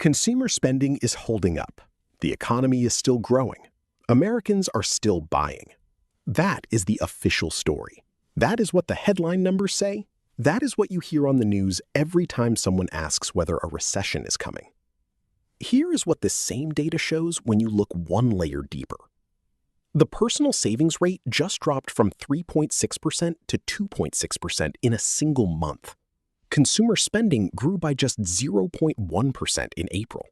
Consumer spending is holding up. The economy is still growing. Americans are still buying. That is the official story. That is what the headline numbers say. That is what you hear on the news every time someone asks whether a recession is coming. Here is what the same data shows when you look one layer deeper. The personal savings rate just dropped from 3.6% to 2.6% in a single month. Consumer spending grew by just 0.1% in April.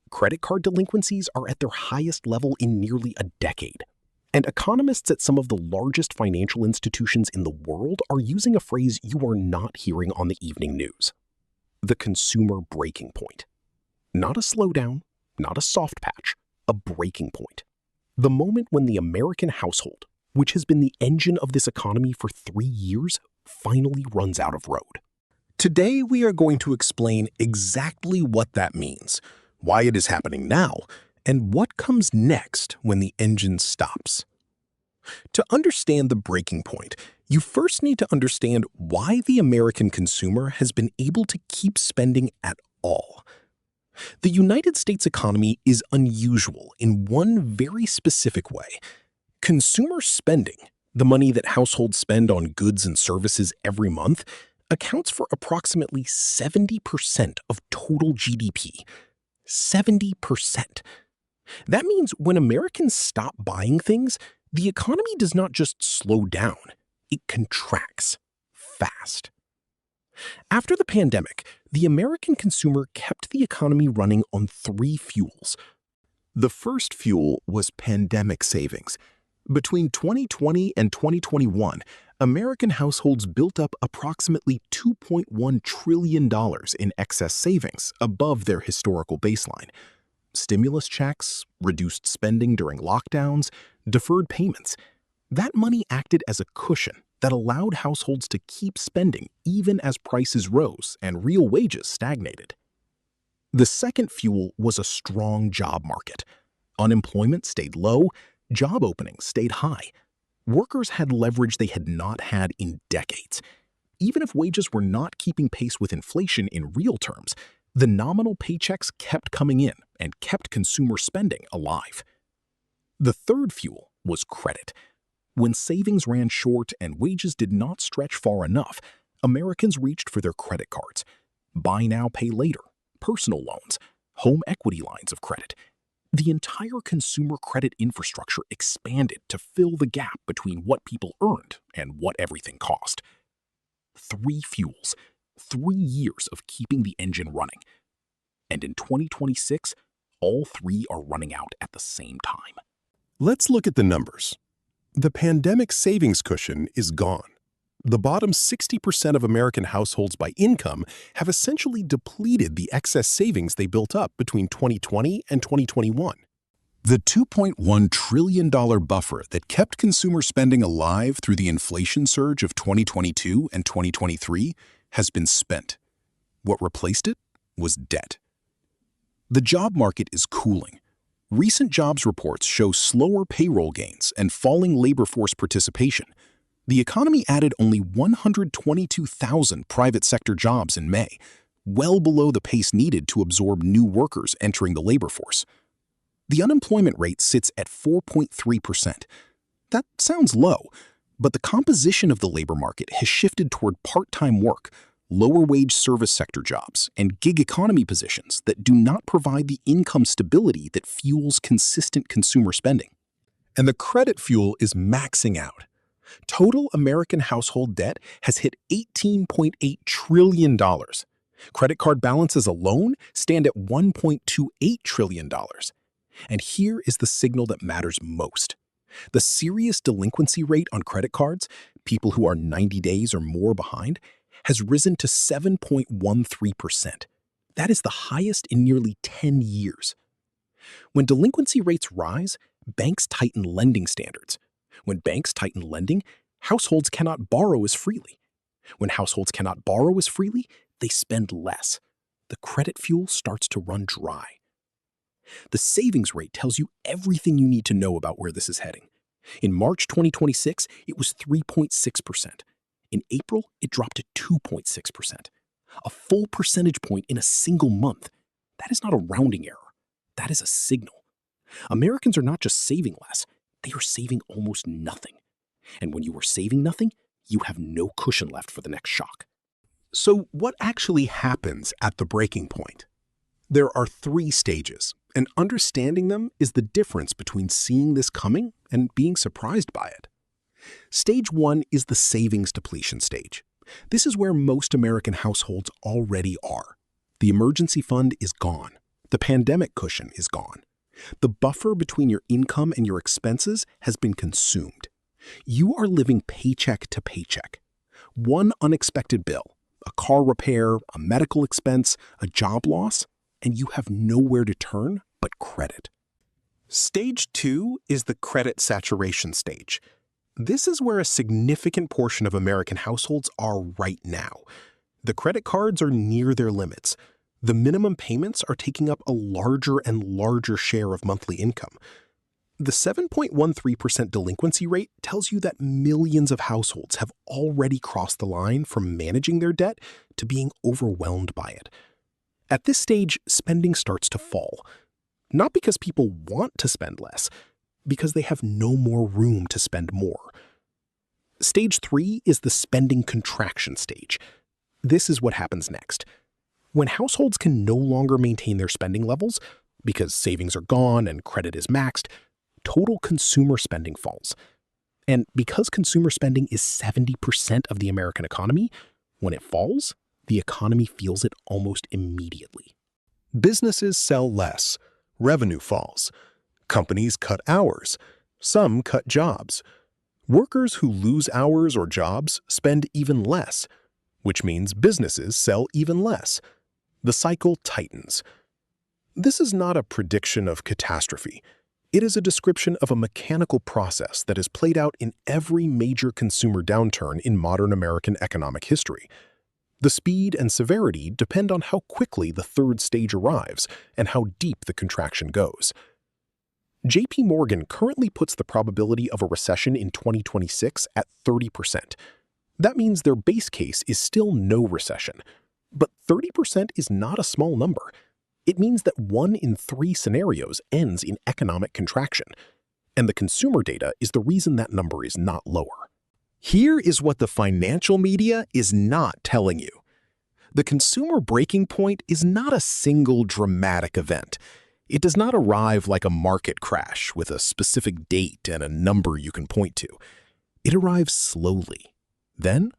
Credit card delinquencies are at their highest level in nearly a decade. And economists at some of the largest financial institutions in the world are using a phrase you are not hearing on the evening news: the consumer breaking point. Not a slowdown, not a soft patch, a breaking point. The moment when the American household, which has been the engine of this economy for 3 years, finally runs out of road. Today, we are going to explain exactly what that means, why it is happening now, and what comes next when the engine stops. To understand the breaking point, you first need to understand why the American consumer has been able to keep spending at all. The United States economy is unusual in one very specific way. Consumer spending, the money that households spend on goods and services every month, accounts for approximately 70% of total GDP. 70%. That means when Americans stop buying things, the economy does not just slow down, it contracts fast. After the pandemic, the American consumer kept the economy running on 3 fuels. The first fuel was pandemic savings. Between 2020 and 2021, American households built up approximately $2.1 trillion in excess savings above their historical baseline. Stimulus checks, reduced spending during lockdowns, deferred payments. That money acted as a cushion that allowed households to keep spending even as prices rose and real wages stagnated. The second fuel was a strong job market. Unemployment stayed low, job openings stayed high. Workers had leverage they had not had in decades. Even if wages were not keeping pace with inflation in real terms, the nominal paychecks kept coming in and kept consumer spending alive. The third fuel was credit. When savings ran short and wages did not stretch far enough, Americans reached for their credit cards. Buy now, pay later, personal loans, home equity lines of credit. The entire consumer credit infrastructure expanded to fill the gap between what people earned and what everything cost. 3 fuels, 3 years of keeping the engine running. And in 2026, all 3 are running out at the same time. Let's look at the numbers. The pandemic savings cushion is gone. The bottom 60% of American households by income have essentially depleted the excess savings they built up between 2020 and 2021. The $2.1 trillion buffer that kept consumer spending alive through the inflation surge of 2022 and 2023 has been spent. What replaced it was debt. The job market is cooling. Recent jobs reports show slower payroll gains and falling labor force participation. The economy added only 122,000 private sector jobs in May, well below the pace needed to absorb new workers entering the labor force. The unemployment rate sits at 4.3%. That sounds low, but the composition of the labor market has shifted toward part-time work, lower-wage service sector jobs, and gig economy positions that do not provide the income stability that fuels consistent consumer spending. And the credit fuel is maxing out. Total American household debt has hit $18.8 trillion. Credit card balances alone stand at $1.28 trillion. And here is the signal that matters most. The serious delinquency rate on credit cards, people who are 90 days or more behind, has risen to 7.13%. That is the highest in nearly 10 years. When delinquency rates rise, banks tighten lending standards. When banks tighten lending, households cannot borrow as freely. When households cannot borrow as freely, they spend less. The credit fuel starts to run dry. The savings rate tells you everything you need to know about where this is heading. In March 2026, it was 3.6%. In April, it dropped to 2.6%. A full percentage point in a single month. that is not a rounding error. That is a signal. Americans are not just saving less, they are saving almost nothing. And when you are saving nothing, you have no cushion left for the next shock. So what actually happens at the breaking point? There are 3 stages, and understanding them is the difference between seeing this coming and being surprised by it. Stage 1 is the savings depletion stage. This is where most American households already are. The emergency fund is gone. The pandemic cushion is gone. The buffer between your income and your expenses has been consumed. You are living paycheck to paycheck. One unexpected bill, a car repair, a medical expense, a job loss, and you have nowhere to turn but credit. Stage 2 is the credit saturation stage. This is where a significant portion of American households are right now. The credit cards are near their limits. The minimum payments are taking up a larger and larger share of monthly income. The 7.13% delinquency rate tells you that millions of households have already crossed the line from managing their debt to being overwhelmed by it. At this stage, spending starts to fall. Not because people want to spend less, because they have no more room to spend more. Stage 3 is the spending contraction stage. This is what happens next. When households can no longer maintain their spending levels, because savings are gone and credit is maxed, total consumer spending falls. And because consumer spending is 70% of the American economy, when it falls, the economy feels it almost immediately. Businesses sell less, revenue falls. Companies cut hours. Some cut jobs. Workers who lose hours or jobs spend even less, which means businesses sell even less. The cycle tightens. This is not a prediction of catastrophe. It is a description of a mechanical process that has played out in every major consumer downturn in modern American economic history. The speed and severity depend on how quickly the 3rd stage arrives and how deep the contraction goes. JP Morgan currently puts the probability of a recession in 2026 at 30%. That means their base case is still no recession. But 30% is not a small number. It means that 1 in 3 scenarios ends in economic contraction. And the consumer data is the reason that number is not lower. Here is what the financial media is not telling you. The consumer breaking point is not a single dramatic event. It does not arrive like a market crash with a specific date and a number you can point to. It arrives slowly, then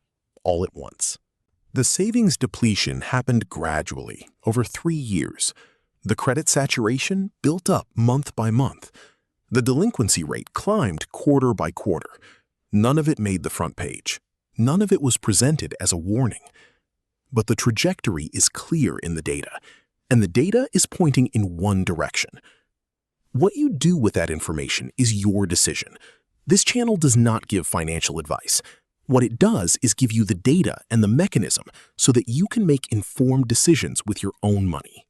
all at once. The savings depletion happened gradually over 3 years. The credit saturation built up month by month. The delinquency rate climbed quarter by quarter. None of it made the front page. None of it was presented as a warning. But the trajectory is clear in the data, and the data is pointing in one direction. What you do with that information is your decision. This channel does not give financial advice. What it does is give you the data and the mechanism so that you can make informed decisions with your own money.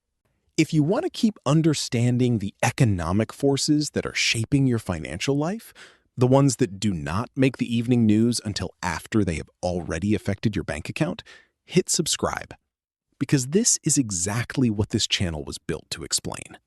If you want to keep understanding the economic forces that are shaping your financial life, the ones that do not make the evening news until after they have already affected your bank account, hit subscribe. Because this is exactly what this channel was built to explain.